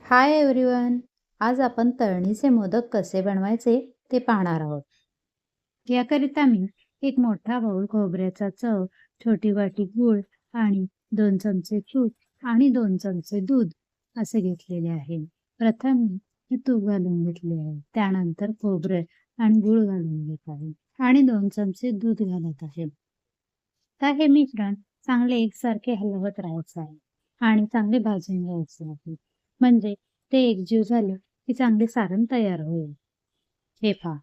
Hi everyone. आज आपण तळणीचे मोदक कसे बनवायचे ते पाहणार आहोत. याकरिता मी एक मोठा बाउल खोबऱ्याचा चव, छोटी वाटी गूळ आणि 2 चमचे तूप आणि 2 चमचे दूध असे घेतलेले आहे. प्रथम मी हे तूप घालून घेतले आहे. त्यानंतर खोबरे आणि गूळ घालून घेत आहे आणि 2 चमचे दूध घालत आहे. तर हे मिश्रण चांगले एकसारखे हलवत राहायचं आहे आणि चांगले भाजून घ्यायचे आहे. म्हणजे ते एकजीव झाले की चांगले सारण तयार होईल. हे पहा,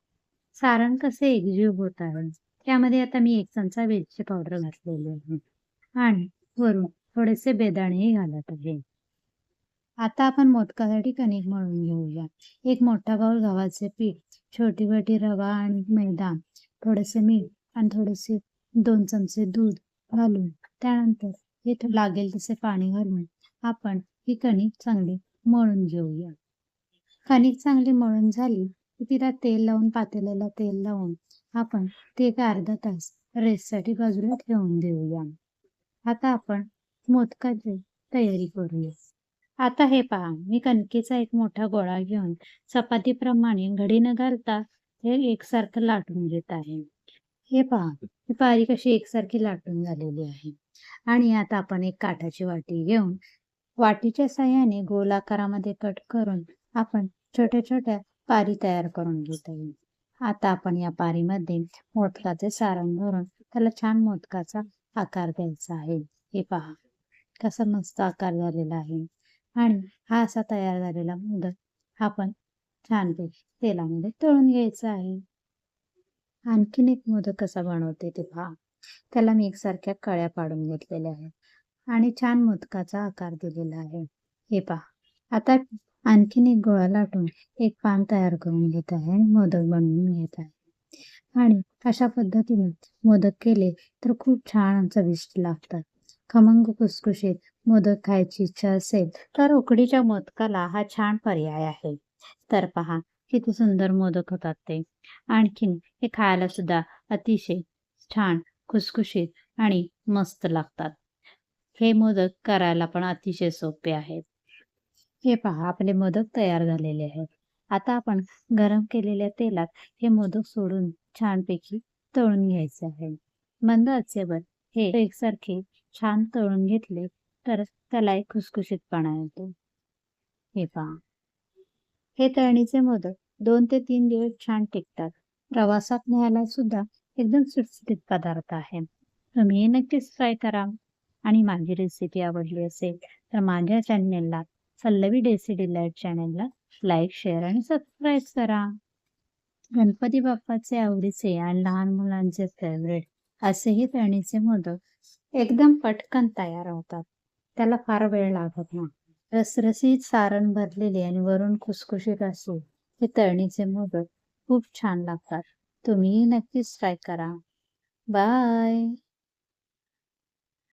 सारण कसे एकजीव होत आहे. त्यामध्ये आता मी 1 चमचा वेलची पावडर घातलेली आहे आणि वरून थोडेसे बेदाणेही घालत आहे. आता आपण मोदकासाठी कणिक मळून घेऊया. एक मोठा बाउल गव्हाचे पीठ, छोटी वाटी रवा आणि मैदा, थोडेसे मीठ आणि थोडेसे 2 चमचे दूध घालून त्यानंतर हे लागेल तसे पाणी घालून आपण ही कणिक चांगली मळून घेऊया. कणिक चांगली मळून झाली की तिला तेल लावून पातेल्याला तेल लावून आपण ते एक अर्धा तास रेस्टसाठी बाजूला ठेवून देऊया. आता आपण मोदकाची तयारी करूया. आता हे पहा, मी कणकेचा एक मोठा गोळा घेऊन चपातीप्रमाणे घडी न घालता हे एकसारखं लाटून घेत आहे. हे पहा, ही बारीक अशी एकसारखी लाटून झालेली आहे. आणि आता आपण एक काठाची वाटी घेऊन वाटीच्या साहाय्याने गोल आकारामध्ये कट करून आपण छोट्या छोट्या पारी तयार करून घेत आहे. आता आपण या पारीमध्ये मोदकाचे सारण भरून त्याला छान मोदकाचा आकार द्यायचा आहे. हे पहा, कसा मस्त आकार झालेला आहे. आणि हा असा तयार झालेला मोदक आपण छानपैकी तेलामध्ये तळून घ्यायचा आहे. आणखीन एक मोदक कसा बनवते ते पहा. त्याला मी एकसारख्या कळ्या पाडून घेतलेल्या आहेत आणि छान मोदकाचा आकार दिलेला आहे. हे पहा, आता आणखीन एक गोळा लाटून एक पान तयार करून घेत आहे आणि मोदक बनवून घेत आहे. आणि अशा पद्धतीने मोदक केले तर खूप छान चविष्ट लागतात. खमंग खुसखुशीत मोदक खायची इच्छा असेल तर उकडीच्या मोदकाला हा छान पर्याय आहे. तर पहा, किती सुंदर मोदक होतात ते. आणखीन हे खायला सुद्धा अतिशय छान, खुसखुशीत आणि मस्त लागतात. हे मोदक करायला पण अतिशय सोपे आहेत. हे पहा, आपले मोदक तयार झालेले आहेत. आता आपण गरम केलेल्या तेलात हे मोदक सोडून छानपैकी तळून घ्यायचे आहे. मंद आचेवर हे एकसारखे छान तळून घेतले तर त्याला एक खुसखुशीतपणा येतो. हे पहा, हे तळणीचे मोदक 2 ते 3 दिवस छान टिकतात. प्रवासात न्यायला सुद्धा एकदम सुटसुटीत पदार्थ आहे. तुम्ही नक्कीच ट्राय करा. आणि माझी रेसिपी आवडली असेल तर माझ्या चॅनेलला, पल्लवी डेसी डिलाईट चॅनेलला लाईक, शेअर आणि सबस्क्राईब करा. गणपती बाप्पाचे आवडीचे आणि लहान मुलांचे फेवरेट असेही तळणीचे मोदक एकदम पटकन तयार होतात. त्याला फार वेळ लागत नाही. रसरशीत सारण भरलेले आणि वरून खुसखुशीत असे हे तळणीचे मोदक खूप छान लागतात. तुम्हीही नक्कीच ट्राय करा. बाय.